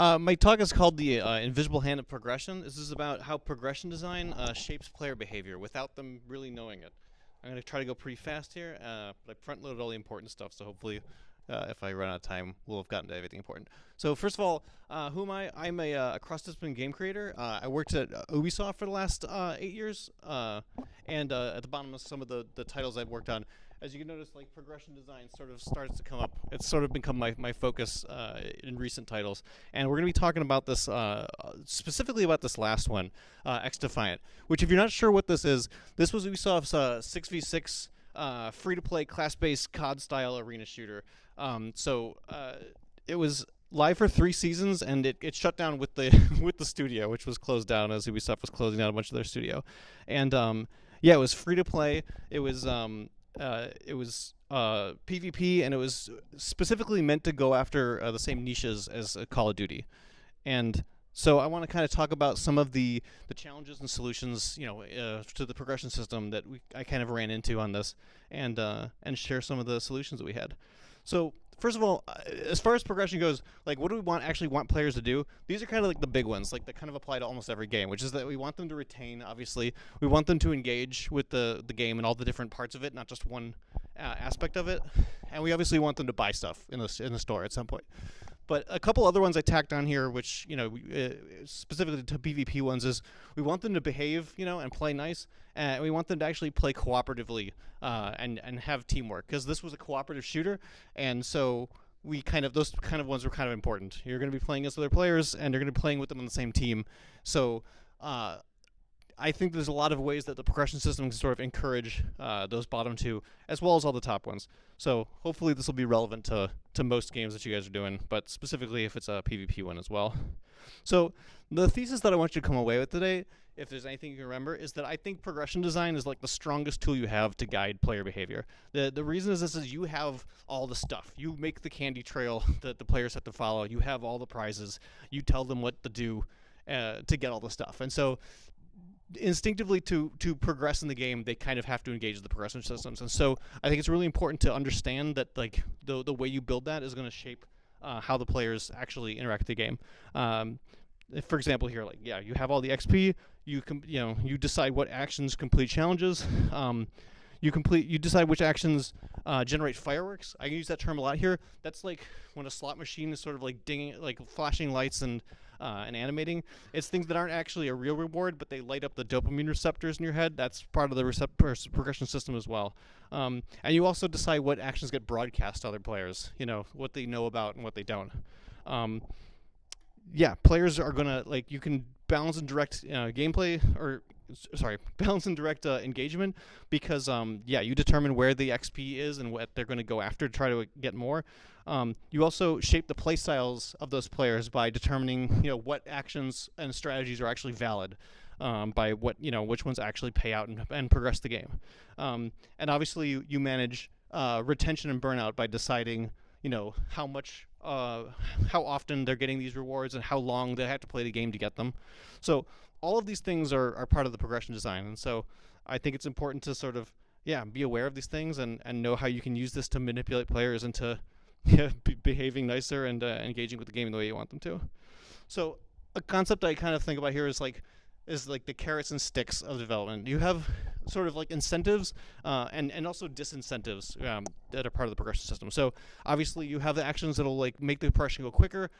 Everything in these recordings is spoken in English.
My talk is called the Invisible Hand of Progression. This is about how progression design shapes player behavior without them really knowing it. I'm going to try to go pretty fast here, but I front-loaded all the important stuff, so hopefully if I run out of time, we'll have gotten to everything important. So first of all, who am I? I'm a cross-discipline game creator. I worked at Ubisoft for the last 8 years, and at the bottom of some of the titles I've worked on, as you can notice, like progression design sort of starts to come up. It's sort of become my focus in recent titles, and we're going to be talking about this specifically about this last one, XDefiant. Which, if you're not sure what this was Ubisoft's 6v6 free-to-play class-based COD-style arena shooter. It was live for 3 seasons, and it shut down with the with the studio, which was closed down as Ubisoft was closing down a bunch of their studio. And yeah, it was free-to-play. It was PvP, and it was specifically meant to go after the same niches as Call of Duty. And so I want to kind of talk about some of the challenges and solutions, to the progression system that I kind of ran into on this, and share some of the solutions that we had. So first of all, as far as progression goes, like what do we actually want players to do? These are kind of like the big ones, like that kind of apply to almost every game, which is that we want them to retain, obviously. We want them to engage with the game and all the different parts of it, not just one aspect of it. And we obviously want them to buy stuff in the store at some point. But a couple other ones I tacked on here, which, specifically to PvP ones, is we want them to behave, and play nice. And we want them to actually play cooperatively and have teamwork. Because this was a cooperative shooter, and so those kind of ones were kind of important. You're going to be playing against other players, and you're going to be playing with them on the same team. So I think there's a lot of ways that the progression system can sort of encourage those bottom two, as well as all the top ones. So hopefully this will be relevant to most games that you guys are doing, but specifically if it's a PvP one as well. So the thesis that I want you to come away with today, if there's anything you can remember, is that I think progression design is like the strongest tool you have to guide player behavior. The reason is this is you have all the stuff. You make the candy trail that the players have to follow. You have all the prizes. You tell them what to do to get all the stuff. And so instinctively to progress in the game, they kind of have to engage the progression systems. And so I think it's really important to understand that like the way you build that is going to shape how the players actually interact with the game. For example, here, like, yeah, you have all the XP. You decide what actions complete challenges. You decide which actions generate fireworks. I use that term a lot here. That's like when a slot machine is sort of like dinging, like flashing lights and animating. It's things that aren't actually a real reward, but they light up the dopamine receptors in your head. That's part of the progression system as well. And you also decide what actions get broadcast to other players. What they know about and what they don't. Yeah, players are gonna you can balance and direct balance and direct engagement because you determine where the XP is and what they're going to go after to try to get more. You also shape the play styles of those players by determining what actions and strategies are actually valid, by what which ones actually pay out and progress the game. And obviously you manage retention and burnout by deciding how often they're getting these rewards and how long they have to play the game to get them. So all of these things are part of the progression design. And so I think it's important to sort of, be aware of these things and know how you can use this to manipulate players into behaving nicer and engaging with the game the way you want them to. So a concept I kind of think about here is like the carrots and sticks of development. You have sort of like incentives and also disincentives that are part of the progression system. So obviously you have the actions that'll like make the progression go quicker,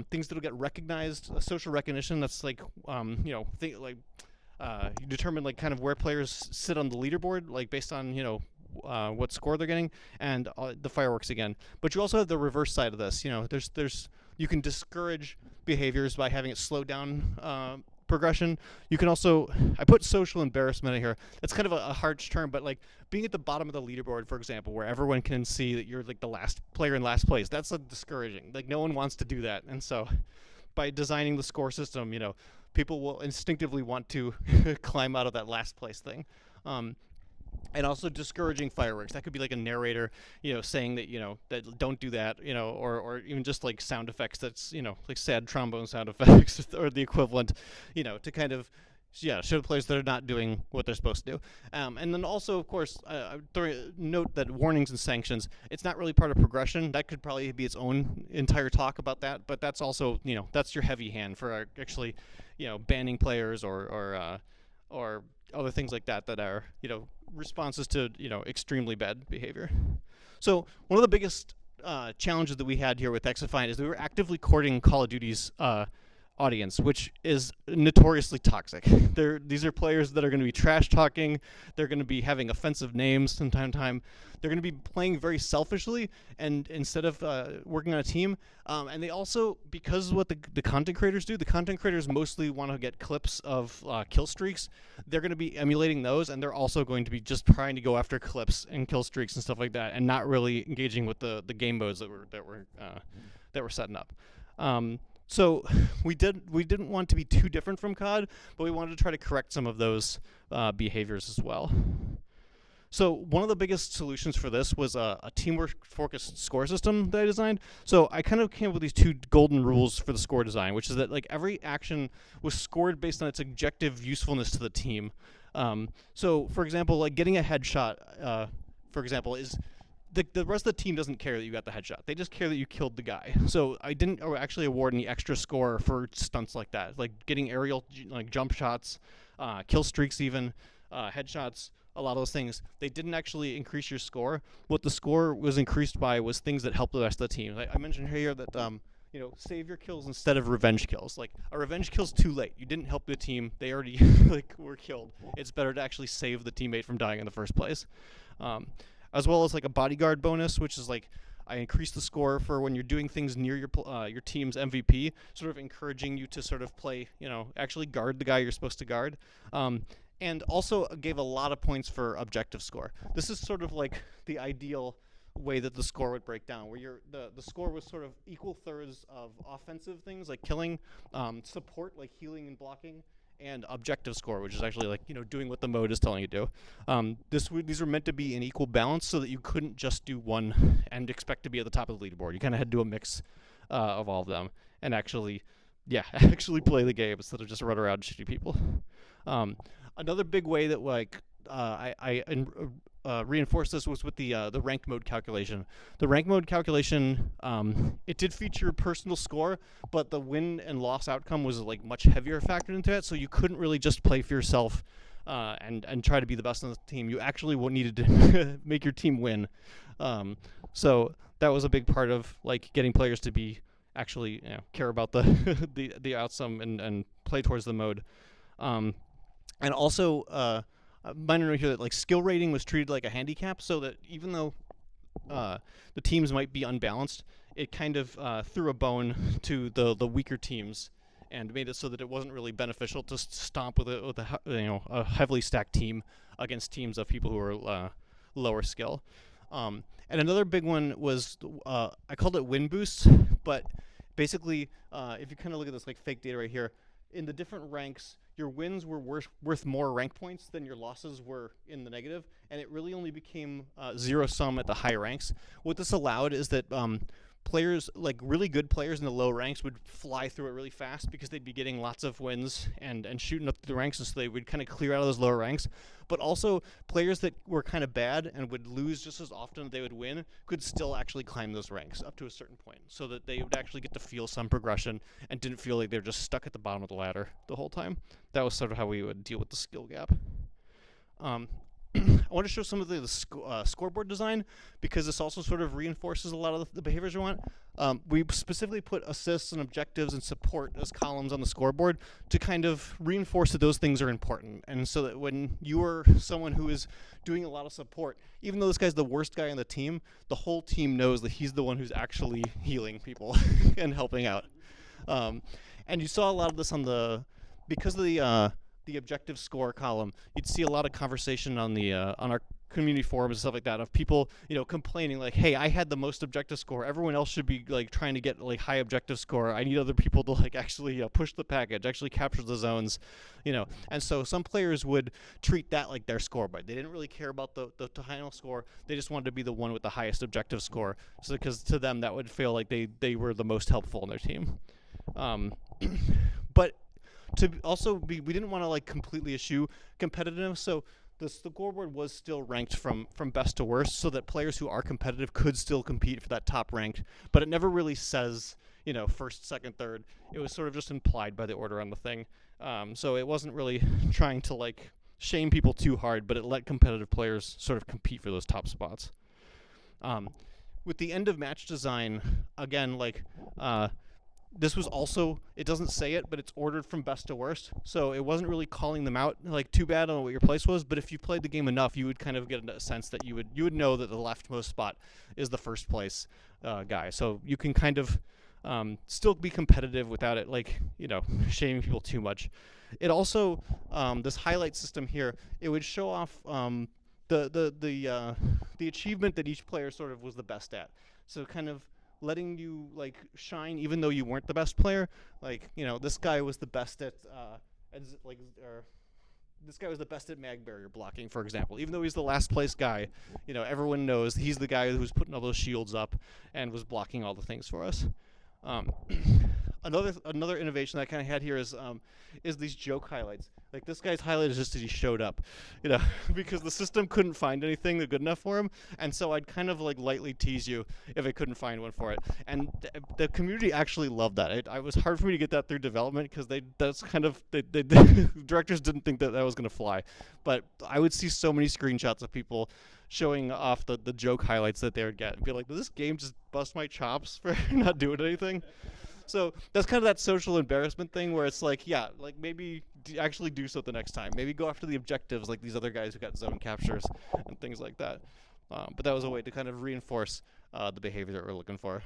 things that'll get recognized, social recognition. That's like you determine like kind of where players sit on the leaderboard, like based on what score they're getting, and the fireworks again. But you also have the reverse side of this. There's you can discourage behaviors by having it slow down progression. You can also, I put social embarrassment in here. That's kind of a harsh term, but like being at the bottom of the leaderboard, for example, where everyone can see that you're like the last player in last place, that's discouraging. Like no one wants to do that. And so by designing the score system, people will instinctively want to climb out of that last place thing. And also discouraging fireworks. That could be like a narrator, saying that, that don't do that, or even just like sound effects that's, like sad trombone sound effects or the equivalent, to kind of show the players that are not doing what they're supposed to do. And then also, of course, note that warnings and sanctions, it's not really part of progression. That could probably be its own entire talk about that, but that's also, that's your heavy hand for actually, banning players or other things like that that are, responses to, extremely bad behavior. So one of the biggest challenges that we had here with XDefiant is we were actively courting Call of Duty's audience, which is notoriously toxic. These are players that are going to be trash talking. They're going to be having offensive names from time to time. They're going to be playing very selfishly, and instead of working on a team. And they also, because what the content creators do, the content creators mostly want to get clips of kill streaks. They're going to be emulating those, and they're also going to be just trying to go after clips and kill streaks and stuff like that, and not really engaging with the game modes that we're setting up. So we didn't want to be too different from COD, but we wanted to try to correct some of those behaviors as well. So one of the biggest solutions for this was a teamwork-focused score system that I designed. So I kind of came up with these two golden rules for the score design, which is that like every action was scored based on its objective usefulness to the team. So for example, like getting a headshot, for example, is the rest of the team doesn't care that you got the headshot. They just care that you killed the guy. So I didn't actually award any extra score for stunts like that, like getting aerial jump shots, kill streaks even, headshots, a lot of those things. They didn't actually increase your score. What the score was increased by was things that helped the rest of the team. I mentioned here that save your kills instead of revenge kills. Like a revenge kill's too late. You didn't help the team. They already were killed. It's better to actually save the teammate from dying in the first place. As well as like a bodyguard bonus, which is like I increase the score for when you're doing things near your team's MVP, sort of encouraging you to sort of play, actually guard the guy you're supposed to guard. And also gave a lot of points for objective score. This is sort of like the ideal way that the score would break down, where the score was sort of equal thirds of offensive things like killing, support like healing and blocking, and objective score, which is actually like doing what the mode is telling you to do. These were meant to be in equal balance so that you couldn't just do one and expect to be at the top of the leaderboard. You kind of had to do a mix of all of them and actually play the game instead of just run around and shooting people. Another big way that I reinforced this was with the rank mode calculation. The rank mode calculation, it did feature personal score, but the win and loss outcome was like much heavier factored into it. So you couldn't really just play for yourself and try to be the best on the team. You actually needed to make your team win. So that was a big part of like getting players to be actually care about the outcome and play towards the mode. And also, minor note here that like skill rating was treated like a handicap, so that even though the teams might be unbalanced, it kind of threw a bone to the weaker teams and made it so that it wasn't really beneficial to stomp with a heavily stacked team against teams of people who are lower skill. And another big one was I called it win boosts, but basically if you kind of look at this like fake data right here, in the different ranks, your wins were worth more rank points than your losses were in the negative, and it really only became zero sum at the high ranks. What this allowed is that players, like really good players in the low ranks, would fly through it really fast because they'd be getting lots of wins and shooting up the ranks, and so they would kind of clear out of those lower ranks. But also, players that were kind of bad and would lose just as often as they would win could still actually climb those ranks up to a certain point, so that they would actually get to feel some progression and didn't feel like they were just stuck at the bottom of the ladder the whole time. That was sort of how we would deal with the skill gap. I want to show some of the scoreboard design, because this also sort of reinforces a lot of the behaviors we want. We specifically put assists and objectives and support as columns on the scoreboard to kind of reinforce that those things are important, and so that when you are someone who is doing a lot of support, even though this guy's the worst guy on the team, the whole team knows that he's the one who's actually healing people and helping out. And you saw a lot of this because of the objective score column. You'd see a lot of conversation on our community forums and stuff like that of people, complaining like, "Hey, I had the most objective score. Everyone else should be like trying to get like high objective score. I need other people to like actually push the package, actually capture the zones, And so some players would treat that like their scoreboard. They didn't really care about the final score. They just wanted to be the one with the highest objective score. So because to them that would feel like they were the most helpful in their team. But to also be, we didn't want to like completely eschew competitiveness, so the scoreboard was still ranked from best to worst, so that players who are competitive could still compete for that top ranked. But it never really says, first, second, third. It was sort of just implied by the order on the thing. So it wasn't really trying to like shame people too hard, but it let competitive players sort of compete for those top spots. With the end of match design, again, like this was also, it doesn't say it, but it's ordered from best to worst. So it wasn't really calling them out like too bad on what your place was, but if you played the game enough, you would kind of get a sense that you would know that the leftmost spot is the first place guy. So you can kind of still be competitive without it like, shaming people too much. It also, this highlight system here, it would show off the achievement that each player sort of was the best at. So kind of letting you like shine even though you weren't the best player. Like, this guy was the best at this guy was the best at mag barrier blocking, for example. Even though he's the last place guy, everyone knows he's the guy who's putting all those shields up and was blocking all the things for us. Another innovation that I kind of had here is these joke highlights. Like this guy's highlight is just that he showed up, because the system couldn't find anything that good enough for him, and so I'd kind of like lightly tease you if I couldn't find one for it. And the community actually loved that. It was hard for me to get that through development because the directors didn't think that was going to fly. But I would see so many screenshots of people showing off the joke highlights that they would get and be like, did this game just bust my chops for not doing anything? So that's kind of that social embarrassment thing where it's like, yeah, like maybe actually do so the next time. Maybe go after the objectives like these other guys who got zone captures and things like that. But that was a way to kind of reinforce the behavior that we're looking for.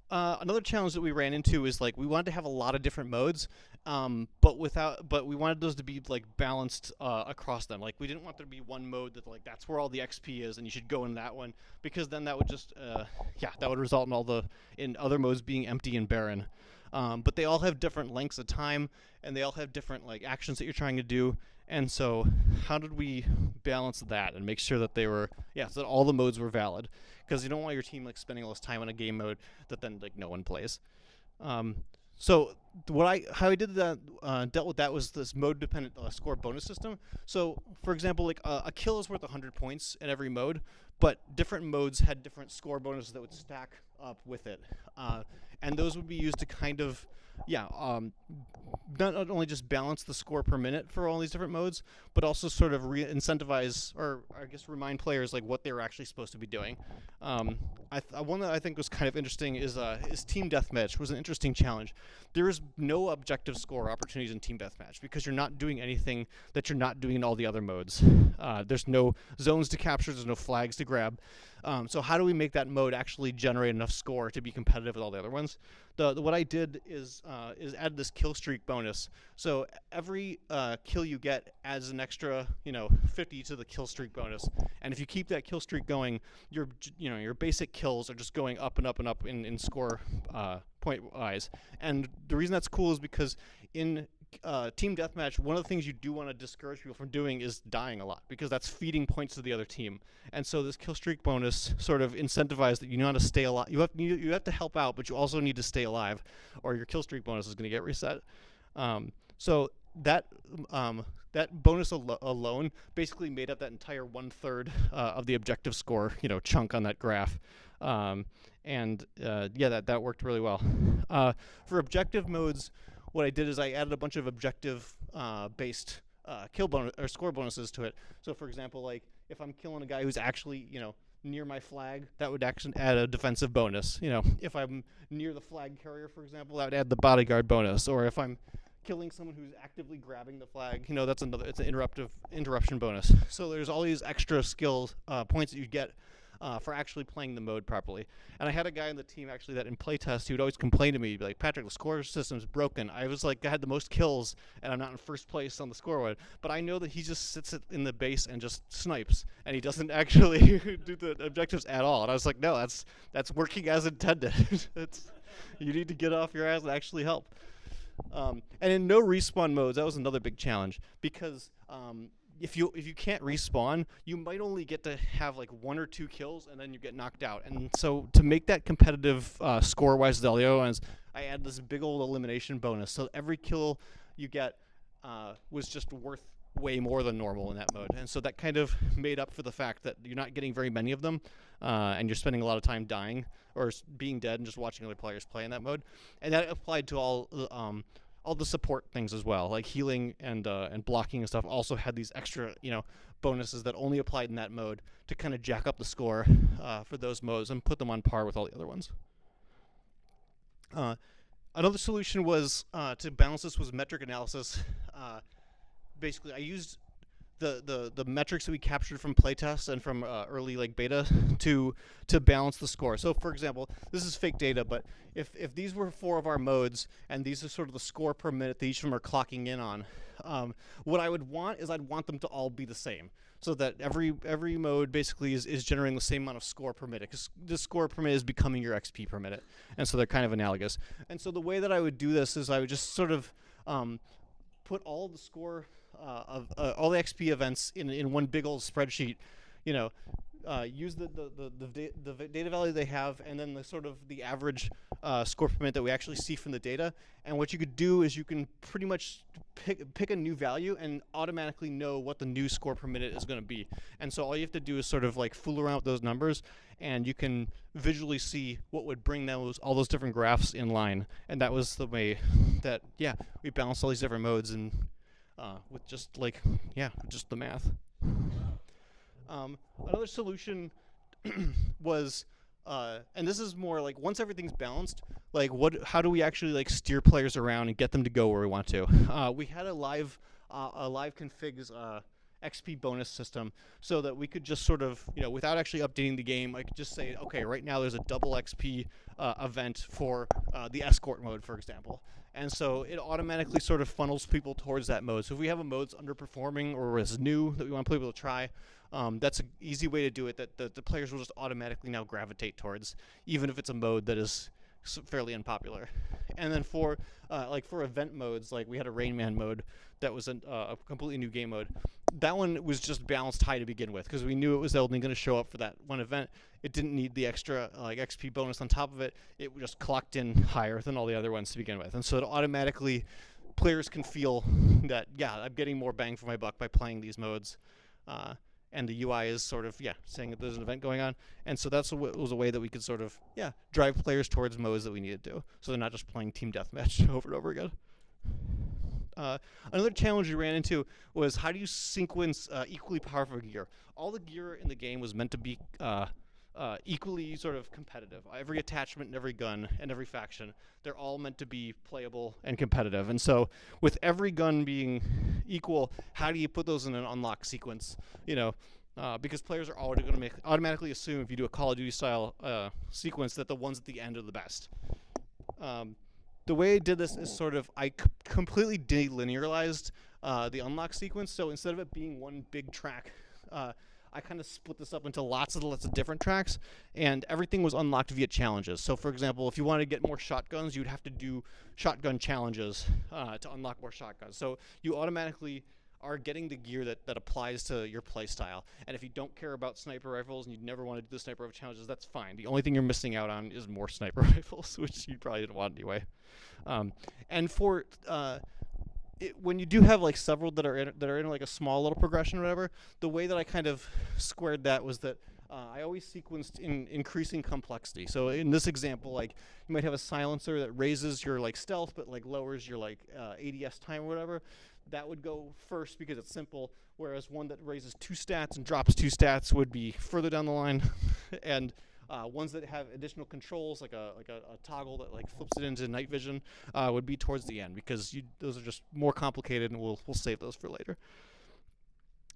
Another challenge that we ran into is like we wanted to have a lot of different modes, but we wanted those to be like balanced across them. Like we didn't want there to be one mode that like that's where all the XP is and you should go in that one, because then that would just that would result in other modes being empty and barren. But they all have different lengths of time, and they all have different like actions that you're trying to do. And so how did we balance that and make sure that they were, so that all the modes were valid? Because you don't want your team like spending all this time on a game mode that then like no one plays. So how I did that, dealt with that was this mode-dependent score bonus system. So, for example, like a kill is worth 100 points in every mode, but different modes had different score bonuses that would stack up with it, and those would be used to kind of, not only just balance the score per minute for all these different modes, but also sort of incentivize, or I guess remind players like what they were actually supposed to be doing. One that I think was kind of interesting is team deathmatch. Was an interesting challenge. There is no objective score opportunities in team deathmatch because you're not doing anything that you're not doing in all the other modes. There's no zones to capture. There's no flags to grab. So how do we make that mode actually generate enough score to be competitive with all the other ones? What I did is add this kill streak bonus. So every kill you get adds an extra 50 to the kill streak bonus. And if you keep that kill streak going, your basic kills are just going up and up and up in score point wise. And the reason that's cool is because in team deathmatch, one of the things you do want to discourage people from doing is dying a lot, because that's feeding points to the other team. And so this kill streak bonus sort of incentivizes that you know how to stay alive. You have to help out, but you also need to stay alive, or your kill streak bonus is going to get reset. So that bonus alone basically made up that entire 1/3 of the objective score, chunk on that graph. That worked really well. For objective modes, what I did is I added a bunch of objective based kill bonus or score bonuses to it. So for example, like if I'm killing a guy who's actually, near my flag, that would actually add a defensive bonus. If I'm near the flag carrier, for example, that would add the bodyguard bonus. Or if I'm killing someone who's actively grabbing the flag, it's an interruption bonus. So there's all these extra skills points that you get for actually playing the mode properly. And I had a guy on the team actually that in playtest, he would always complain to me, be like, Patrick, the score system's broken. I was like, I had the most kills and I'm not in first place on the scoreboard. But I know that he just sits in the base and just snipes, and he doesn't actually do the objectives at all. And I was like, no, that's working as intended. You need to get off your ass and actually help. And in no respawn modes, that was another big challenge, because if you can't respawn, you might only get to have like 1 or 2 kills and then you get knocked out. And so to make that competitive score-wise, Delio, I added this big old elimination bonus. So every kill you get was just worth way more than normal in that mode. And so that kind of made up for the fact that you're not getting very many of them, and you're spending a lot of time dying or being dead and just watching other players play in that mode. And that applied to all the support things as well, like healing and blocking and stuff. Also had these extra bonuses that only applied in that mode to kind of jack up the score for those modes and put them on par with all the other ones. Another solution was to balance this was metric analysis. Basically, I used the metrics that we captured from playtests and from early beta to balance the score. So, for example, this is fake data, but if these were 4 of our modes and these are sort of the score per minute that each of them are clocking in on, what I would want is I'd want them to all be the same, so that every mode basically is generating the same amount of score per minute, because the score per minute is becoming your XP per minute, and so they're kind of analogous. And so the way that I would do this is I would just sort of put all the score of all the XP events in one big old spreadsheet, use the data value they have, and then the average score per minute that we actually see from the data. And what you could do is you can pretty much pick a new value and automatically know what the new score per minute is going to be. And so all you have to do is sort of fool around with those numbers, and you can visually see what would bring all those different graphs in line. And that was the way that we balanced all these different modes and with just the math. Another solution was, and this is more once everything's balanced, how do we actually steer players around and get them to go where we want to? We had a live configs XP bonus system, so that we could just sort of, without actually updating the game, I could just say, okay, right now there's a double XP event for the escort mode, for example. And so it automatically sort of funnels people towards that mode. So if we have a mode that's underperforming or is new that we want people to try, that's an easy way to do it that the players will just automatically now gravitate towards, even if it's a mode that is fairly unpopular. And then for event modes, we had a Rain Man mode that was a completely new game mode. That one was just balanced high to begin with, because we knew it was only going to show up for that one event. It didn't need the extra XP bonus on top of it. It just clocked in higher than all the other ones to begin with. And so it automatically, players can feel that, I'm getting more bang for my buck by playing these modes. And the UI is sort of, saying that there's an event going on. And so that was a way that we could sort of, drive players towards modes that we needed to. So they're not just playing Team Deathmatch over and over again. Another challenge we ran into was, how do you sequence equally powerful gear? All the gear in the game was meant to be equally sort of competitive. Every attachment and every gun and every faction, they're all meant to be playable and competitive. And so with every gun being equal, how do you put those in an unlock sequence? Because players are already going to automatically assume, if you do a Call of Duty style sequence, that the ones at the end are the best. The way I did this is sort of, I completely delinearized the unlock sequence. So instead of it being one big track, I kind of split this up into lots of different tracks, and everything was unlocked via challenges. So, for example, if you wanted to get more shotguns, you'd have to do shotgun challenges to unlock more shotguns. So you automatically are getting the gear that applies to your play style. And if you don't care about sniper rifles and you never want to do the sniper rifle challenges, that's fine. The only thing you're missing out on is more sniper rifles, which you probably didn't want anyway. And for when you do have several that are in a small little progression or whatever, the way that I kind of squared that was that I always sequenced in increasing complexity. So in this example, you might have a silencer that raises your stealth but lowers your ADS time or whatever. That would go first because it's simple, whereas one that raises 2 stats and drops 2 stats would be further down the line. And ones that have additional controls, like a toggle that flips it into night vision, would be towards the end, because those are just more complicated, and we'll save those for later.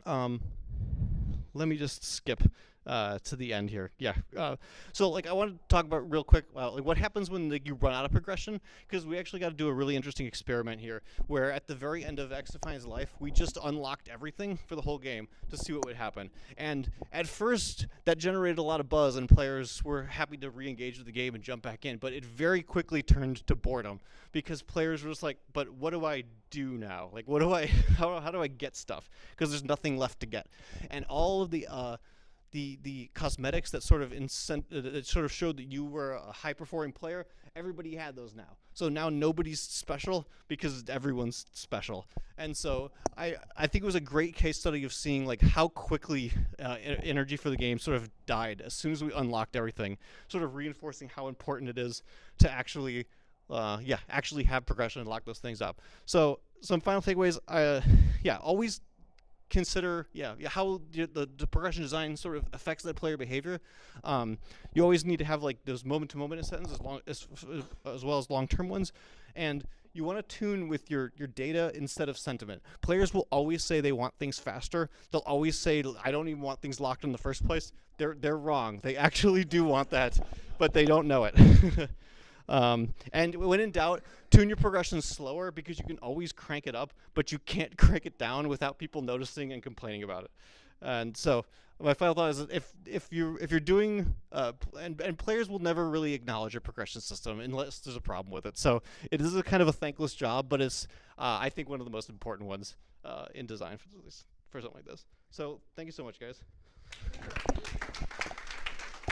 Let me just skip to the end here. So I wanted to talk about real quick what happens when you run out of progression, because we actually got to do a really interesting experiment here, where at the very end of XDefiant's life, we just unlocked everything for the whole game to see what would happen. And at first, that generated a lot of buzz, and players were happy to re-engage with the game and jump back in, but it very quickly turned to boredom, because players were just but what do I do now? What do I, how do I get stuff? Because there's nothing left to get. And all of the the cosmetics that sort of that sort of showed that you were a high performing player, everybody had those now. So now nobody's special because everyone's special. And so I think it was a great case study of seeing like how quickly energy for the game sort of died as soon as we unlocked everything, sort of reinforcing how important it is to actually actually have progression and lock those things up. So some final takeaways, always consider how the progression design sort of affects that player behavior. You always need to have like those moment-to-moment incentives as well as long-term ones, and you want to tune with your data instead of sentiment. Players will always say they want things faster. They'll always say, I don't even want things locked in the first place. They're wrong. They actually do want that, but they don't know it. And when in doubt, tune your progression slower, because you can always crank it up, but you can't crank it down without people noticing and complaining about it. And so my final thought is that if you're doing and players will never really acknowledge a progression system unless there's a problem with it. So it is a kind of a thankless job, but it's I think one of the most important ones in design for something like this. So thank you so much, guys.